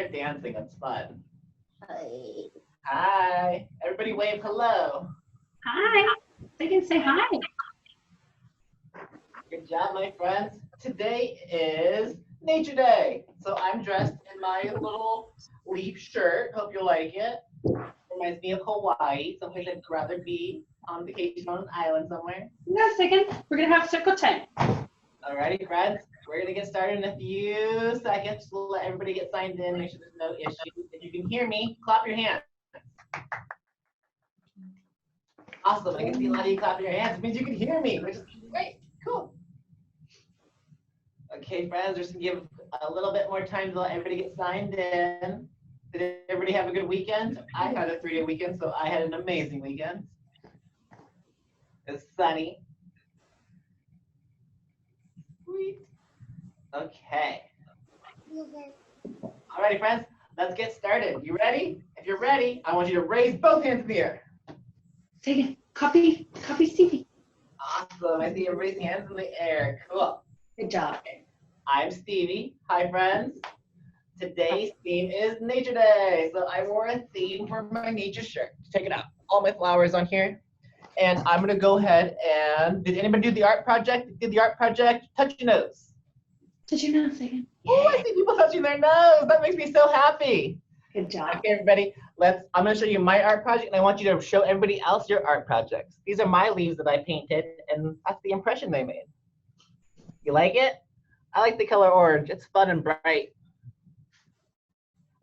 start dancing. It's fun. Hi. Hi. Everybody wave hello. Hi. They can say hi. Good job, my friends. Today is Nature Day. So I'm dressed in my little leaf shirt. Hope you like it. Reminds me of Hawaii, someplace I'd rather be on vacation on an island somewhere. Hang on a second. We're going to have circle time. Alrighty, friends. We're going to get started in a few seconds. We'll let everybody get signed in, make sure there's no issues. If you can hear me, clap your hands. Awesome. I can see a lot of you clapping your hands. It means you can hear me, which is great. Cool. Okay, friends, just going to give a little bit more time to let everybody get signed in. Did everybody have a good weekend? I had a 3-day weekend, so I had an amazing weekend. It's sunny. Sweet. Okay. Alrighty, friends, let's get started. You ready? If you're ready, I want you to raise both hands in the air. Say it. Copy Stevie. Awesome. I see you raising hands in the air. Cool. Good job. Okay. I'm Stevie. Hi, friends. Today's theme is Nature Day. So I wore a theme for my nature shirt. Check it out. All my flowers on here. And I'm going to go ahead and, did anybody do the art project? Did the art project? Touch your nose. Touch your nose again. Oh, I see people touching their nose. That makes me so happy. Good job. Okay, everybody, I'm going to show you my art project, and I want you to show everybody else your art projects. These are my leaves that I painted, and that's the impression they made. You like it? I like the color orange. It's fun and bright.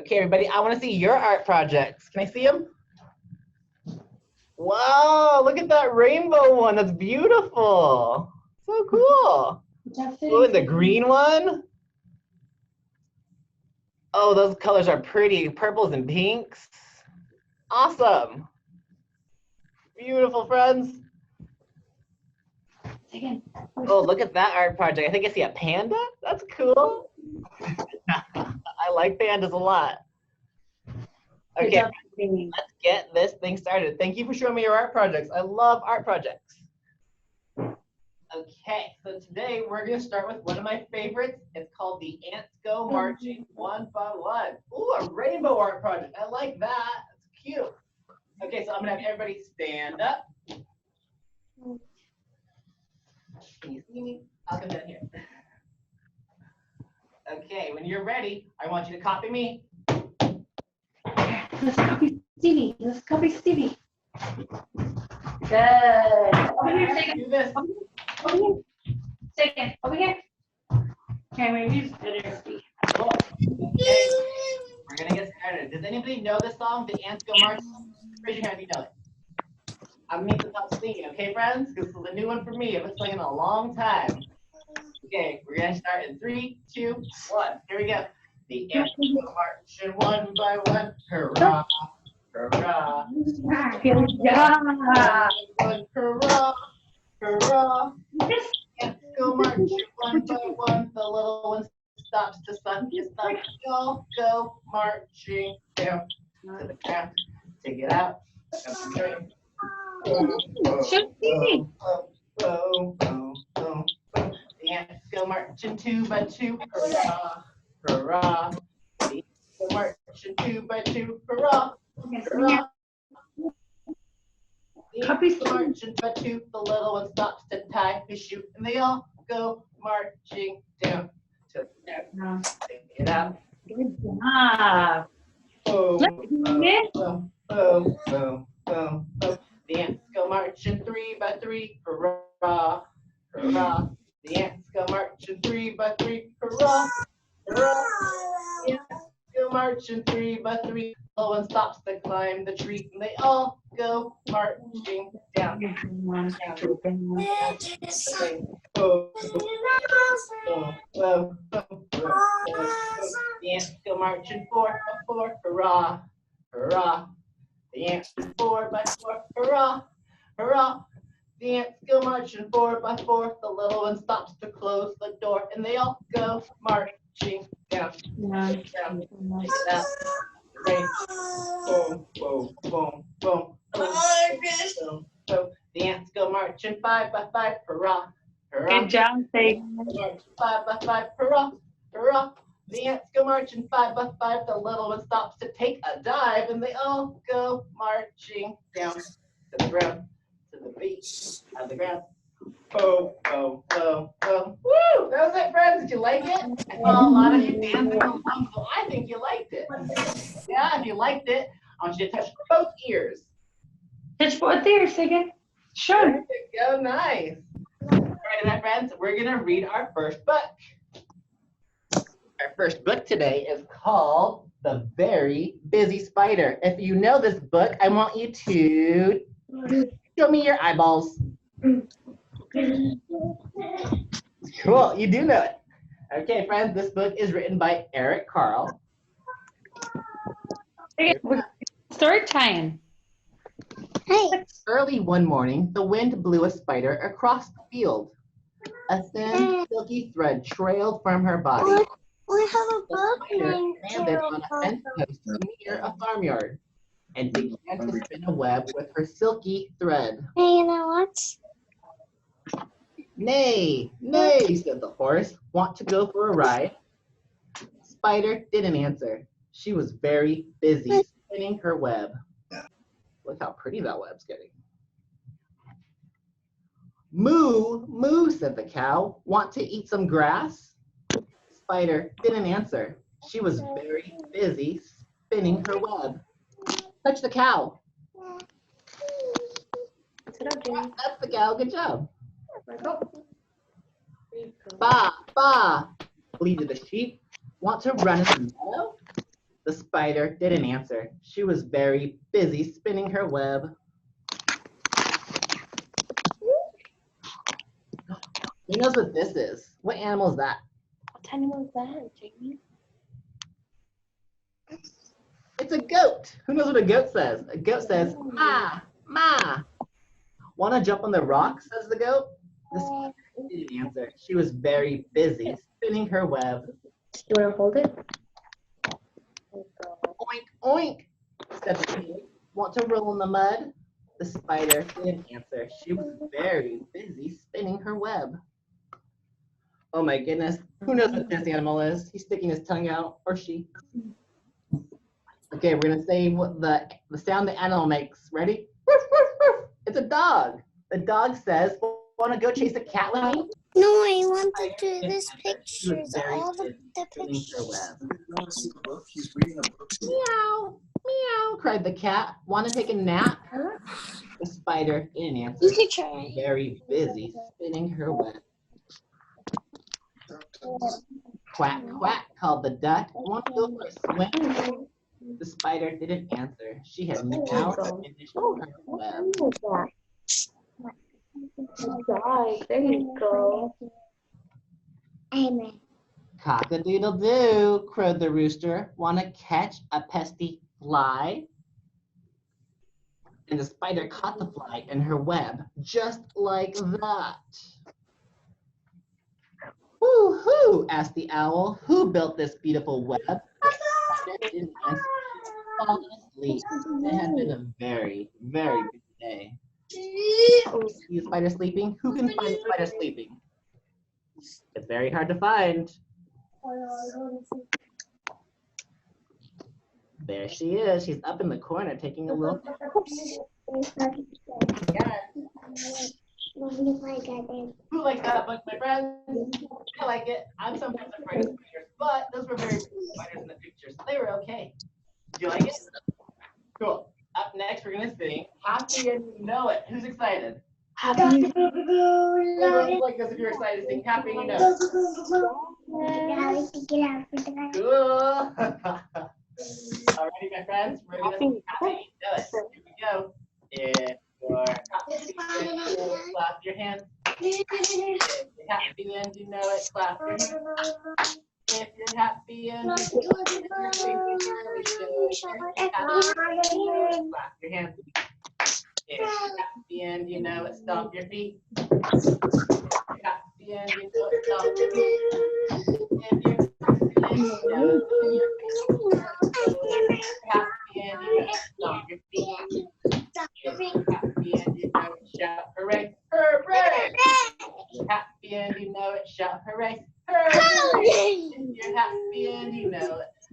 Okay, everybody, I want to see your art projects. Can I see them? Wow, look at that rainbow one. That's beautiful. So cool. Oh, and the green one. Oh, those colors are pretty. Purples and pinks. Awesome. Beautiful, friends. Again. Oh, look at that art project. I think I see a panda. That's cool. I like pandas a lot. Okay, let's get this thing started. Thank you for showing me your art projects. I love art projects. Okay, so today we're going to start with one of my favorites. It's called The Ants Go Marching One by One. Ooh, a rainbow art project. I like that. That's cute. Okay, so I'm going to have everybody stand up. Can you see me? I'll come down here. Okay, when you're ready, I want you to copy me. Let's copy Stevie. Let's copy Stevie. Good. Over here, second. Do this. Over here. Second. Over here. Okay, maybe use better speed. Cool. Okay, we're gonna get started. Does anybody know this song, The Ants Go Marching? Raise your hand if you know it. I'm gonna need some help singing, okay, friends? Because this is a new one for me. I've been singing a long time. Okay, we're gonna start in 3, 2, 1. Here we go. The ants go marching one by one. Hurrah, hurrah. Good job. Hurrah, hurrah. Ants go marching one by one. The little one stops to sun his thumb. We all go marching down to the ground. Take it out. The ants go marching 2 by 2. Hurrah, hurrah. The ants go marching 2 by 2. Hurrah, hurrah. The ants go marching 2 by 2. The little one stops to tie his shoe, and they all go marching down to the ground. Take it out. Good job. Boom, boom, boom, boom, boom, boom, boom. The ants go marching 3 by 3. Hurrah, hurrah. The ants go marching 3 by 3. Hurrah, hurrah. The ants go marching 3 by 3. No one stops to climb the tree, and they all go marching down. Boom, boom, boom, boom, boom. The ants go marching 4 by 4. Hurrah, hurrah. The ants 4 by 4. Hurrah, hurrah. The ants go marching 4 by 4. The little one stops to close the door, and they all go marching down. Down. Down. Rain. Boom, boom, boom, boom. Boom, boom. The ants go marching 5 by 5. Hurrah, hurrah. Good job, Faith. 5 by 5. Hurrah, hurrah. The ants go marching 5 by 5. The little one stops to take a dive, and they all go marching down to the ground, to the beat of the ground. Boom, boom, boom, boom. Woo! That was it, friends. Did you like it? I saw a lot of you dancing along, so I think you liked it. Yeah, if you liked it, I want you to touch both ears. Touch both ears again. Sure. There you go, nice. All right, my friends, we're gonna read our first book. Our first book today is called The Very Busy Spider. If you know this book, I want you to show me your eyeballs. Cool, you do know it. Okay, friends, this book is written by Eric Carle. Story time. Hey. Early one morning, the wind blew a spider across the field. A thin, silky thread trailed from her body. We have a The book spider named landed on a fence post near a farmyard and began to spin a web with her silky thread. Hey, you know what? Nay, nay, said the horse. Want to go for a ride? Spider didn't answer. She was very busy spinning her web. Look how pretty that web's getting. Moo, moo, said the cow. Want to eat some grass? Spider didn't answer. She was very busy spinning her web. Touch the cow. That's the cow. Good job. Ba, ba, bleated the sheep. Want to run in the meadow? The spider didn't answer. She was very busy spinning her web. Who knows what this is? What animal is that? What animal is that, Jamie? It's a goat. Who knows what a goat says? A goat says, ma, ma. Want to jump on the rock, says the goat. The spider didn't answer. She was very busy spinning her web. You want to hold it? Oink, oink, said the pig. Want to roll in the mud? The spider didn't answer. She was very busy spinning her web. Oh my goodness. Who knows what this animal is? He's sticking his tongue out, or she. Okay, we're going to say what the sound the animal makes. Ready? Woof, woof, woof. It's a dog. The dog says, want to go chase a cat with me? No, I want to do this pictures. All the Spinning her pictures. web. Meow, meow, cried the cat. Want to take a nap? The spider didn't answer. You could try. Very busy spinning her web. Quack, quack, called the duck. Want to go for a swim? The spider didn't answer. She had now finished her web. There you go. Amen. Cock-a-doodle-doo, crowed the rooster. Want to catch a pesky fly? And the spider caught the fly in her web, just like that. Woo-hoo, asked the owl. Who built this beautiful web? The spider didn't answer. Fallen asleep. It had been a very, very busy day. See a spider sleeping? Who can find a spider sleeping? It's very hard to find. There she is. She's up in the corner taking a little. Yeah. Who likes that book, my friends? I like it. I'm sometimes afraid of spiders, but those were very pretty spiders in the pictures. So they were okay. Do you like it? Cool. Up next, we're going to sing Happy and You Know It. Who's excited? Happy. Everyone's like this if you're excited to sing Happy and You Know It. Cool. Alrighty, my friends. We're going to sing Happy and You Know It. Here we go. If you're happy, clap your hands. If you're happy and you know it, clap your hands. If you're happy and you know it, clap your hands. If you're happy and you know it, stomp your feet. If you're happy and you know it, stomp your feet. If you're happy and you know it, happy and you know it, stomp your feet. If you're happy and you know it, shout hooray, hooray! If you're happy and you know it, shout hooray, hooray! If you're happy and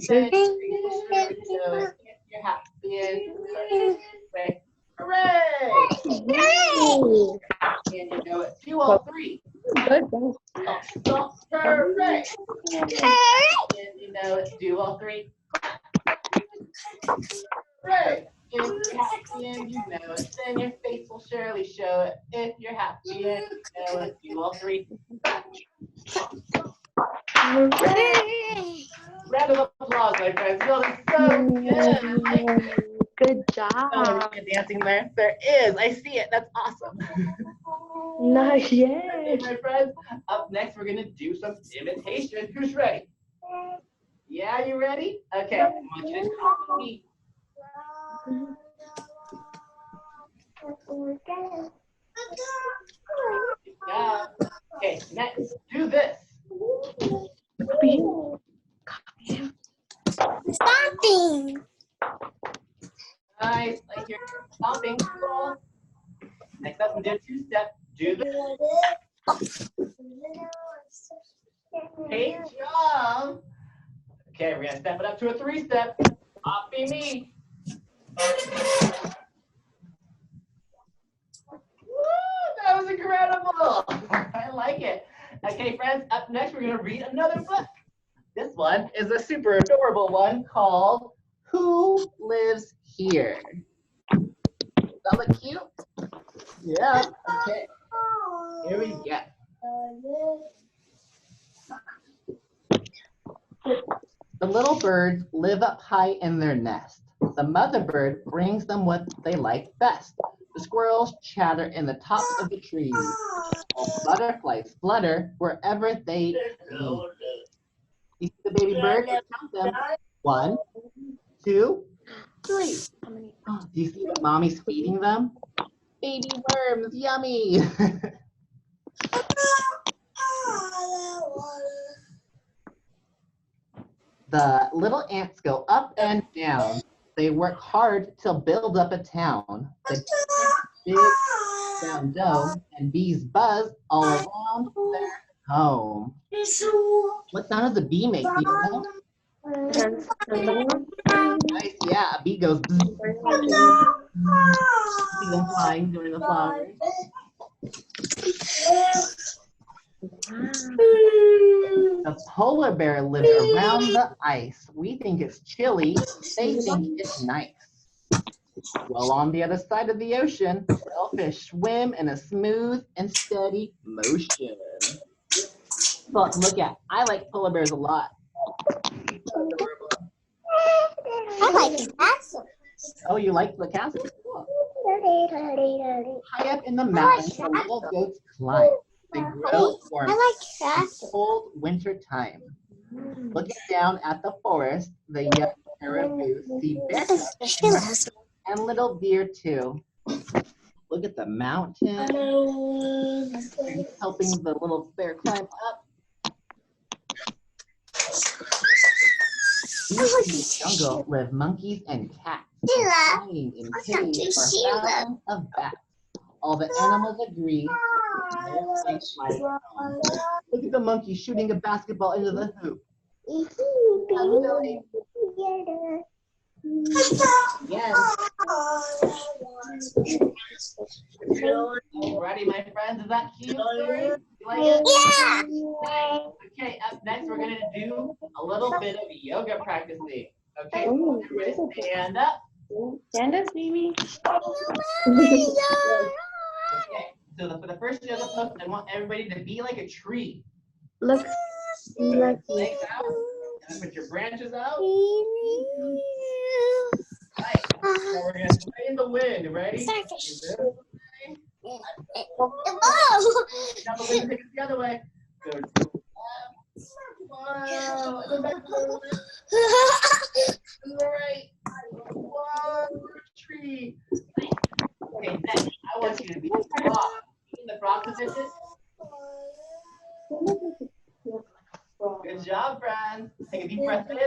Then you surely know it if you're happy and right. Hooray! And you know it. Do all three. Stop, stop, hooray! And you know it. Do all three. Hooray! If you're happy and you know it, then your face will surely show it. If you're happy and you know it, do all three. Round of applause, my friends. You all did so good. I like it. Good Oh, job. is dancing there? There is. I see it. That's awesome. Nice, Okay, yeah. my friends. Up next, we're gonna do some imitation. Who's ready? Yeah, you ready? Okay. I want you to copy me. Good job. Okay, next, do this. Stomping. Nice. Like you're stomping. Cool. Next up, we do a two-step. Do this. Great job. Okay, we're gonna step it up to a three-step. Copy me. Woo, that was incredible. I like it. Okay, friends, up next, we're gonna read another book. This one is a super adorable one called Who Lives Here? Does that look cute? Yeah, okay. Here we go. The little birds live up high in their nest. The mother bird brings them what they like best. The squirrels chatter in the tops of the trees. Butterflies flutter wherever they please. You see the baby bird? Count them. 1, 2, 3. Oh, do you see that mommy's feeding them? Baby worms, yummy. The little ants go up and down. They work hard to build up a town. The big round dome and bees buzz all around their home. What sound does a bee make? Do you know? Nice, yeah, a bee goes. See them flying during the flowers. The polar bear lives around the ice. We think it's chilly. They think it's nice. Well, on the other side of the ocean, shellfish swim in a smooth and steady motion. But look at, I like polar bears a lot. I like castles. Oh, you like the castle? Cool. High up in the mountains, the little goats climb. They grow warm I like castles. cold winter time. Looking down at the forest, the young caribou see bear cubs and little deer too. Look at the mountain. He's helping the little bear climb up. In the jungle live monkeys and cats, hiding in caves or thousands of bats. All the animals agree. Look at the monkey shooting a basketball into the hoop. Yes. Alrighty, my friends, is that cute? You like it? Yeah. Okay, up next we're gonna do a little bit of yoga practicing. Okay, everybody stand up. Stand up, baby. Okay, so for the first yoga pose, I want everybody to be like a tree. Look. Legs out, and put your branches out. Right. Now we're gonna sway in the wind. Ready? Now the wind takes us the other way. Go to the left. Wow. Go back to the left. To the right. Wow. Tree. Okay, next, I want you to be a frog. In the frog position. Good job, friends. Take a deep breath in.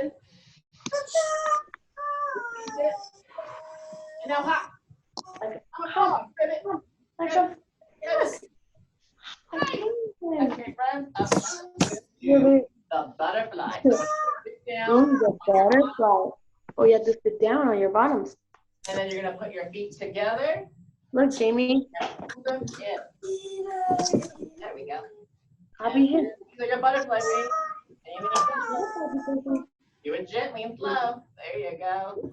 And now hop. Hop. Pivot. Okay, friends. Up to the butterfly. So sit down. butterfly. Oh, you have to sit down on your bottoms. And then you're gonna put your feet together. Look, Jamie. Hold them in. There we go. Copy him. These are your butterfly wings. And you're gonna do it gently and slow. There you go.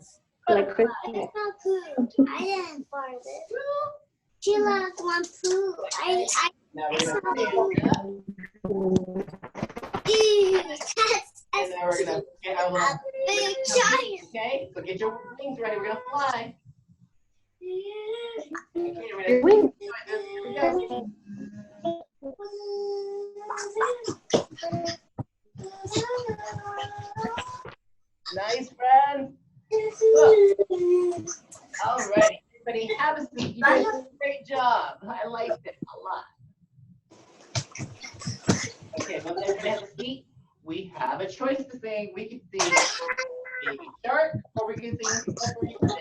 Like Chris. It's not food. I didn't fart it. She left one food. Now we're It's gonna not food. and then we're gonna get our little Big giant. okay? So get your wings ready. We're gonna fly. Okay, we're Your gonna wings. Here we go. Nice, friend. All right, everybody have a seat. You guys did a great job. I liked it a lot. Okay, once everybody has a seat, we have a choice to sing. We can sing Baby Shark, or we can sing Slippery Fish.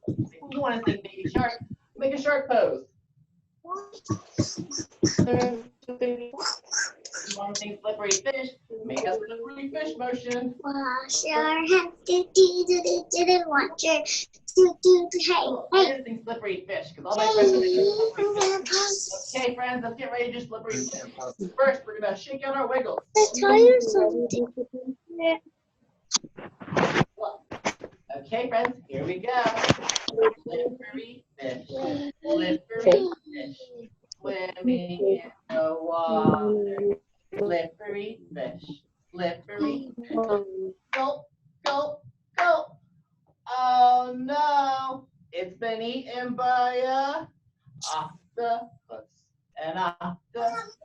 If you want to sing Baby Shark, make a shark pose. If you want to sing Slippery Fish, make a slippery fish motion. Wash your hands. Didn't want your I didn't sing Slippery Fish because all my friends are singing Slippery Fish. Okay, friends, let's get ready to do Slippery Fish. First, we're going to shake out our wiggles. tell you something. Okay, friends, here we go. Slippery fish, slippery fish, swimming in the water. Slippery fish, slippery fish. Go, go, go. Oh no, it's been eaten by a octopus. An octopus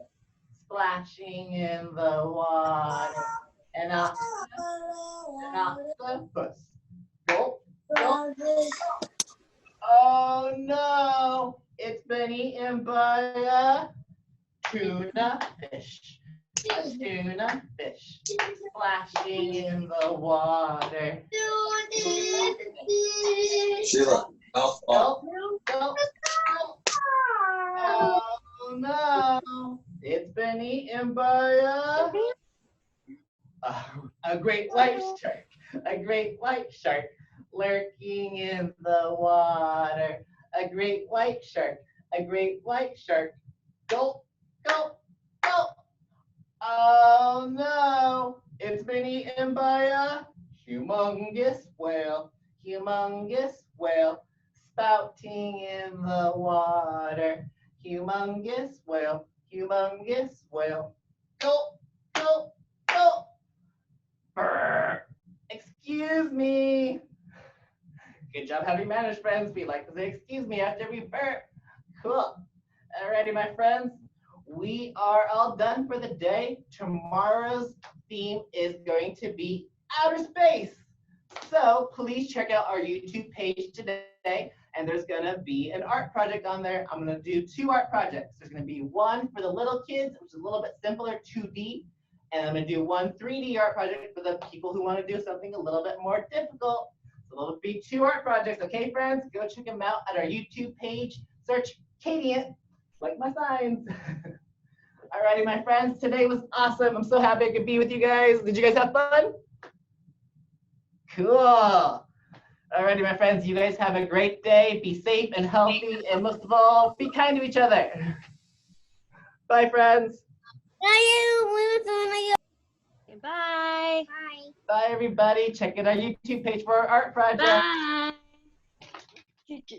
splashing in the water. An octopus. Go, go. Oh no, it's been eaten by a tuna fish. A tuna fish splashing in the water. Sheila, mouth off. Go, go, go. Oh no, it's been eaten by a great white shark. A great white shark lurking in the water. A great white shark. A great white shark. Go, go, go. Oh no, it's been eaten by a humongous whale. Humongous whale spouting in the water. Humongous whale. Humongous whale. Go, go, go. Brr. Excuse me. Good job having managed, friends. We like to say excuse me after we burp. Cool. Alrighty, my friends. We are all done for the day. Tomorrow's theme is going to be outer space. So please check out our YouTube page today. And there's going to be an art project on there. I'm going to do 2 art projects. There's going to be one for the little kids, which is a little bit simpler, 2D. And I'm going to do one 3D art project for the people who want to do something a little bit more difficult. So there'll be 2 art projects. Okay, friends? Go check them out at our YouTube page. Search Kadiant, like my signs. Alrighty, my friends. Today was awesome. I'm so happy I could be with you guys. Did you guys have fun? Cool. Alrighty, my friends. You guys have a great day. Be safe and healthy. And most of all, be kind to each other. Bye, friends. Bye. Bye, everybody. Check out our YouTube page for our art project. Bye.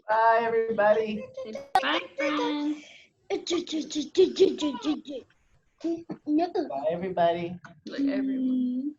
Bye, everybody. Bye, friends. Bye, everybody. Look, everyone.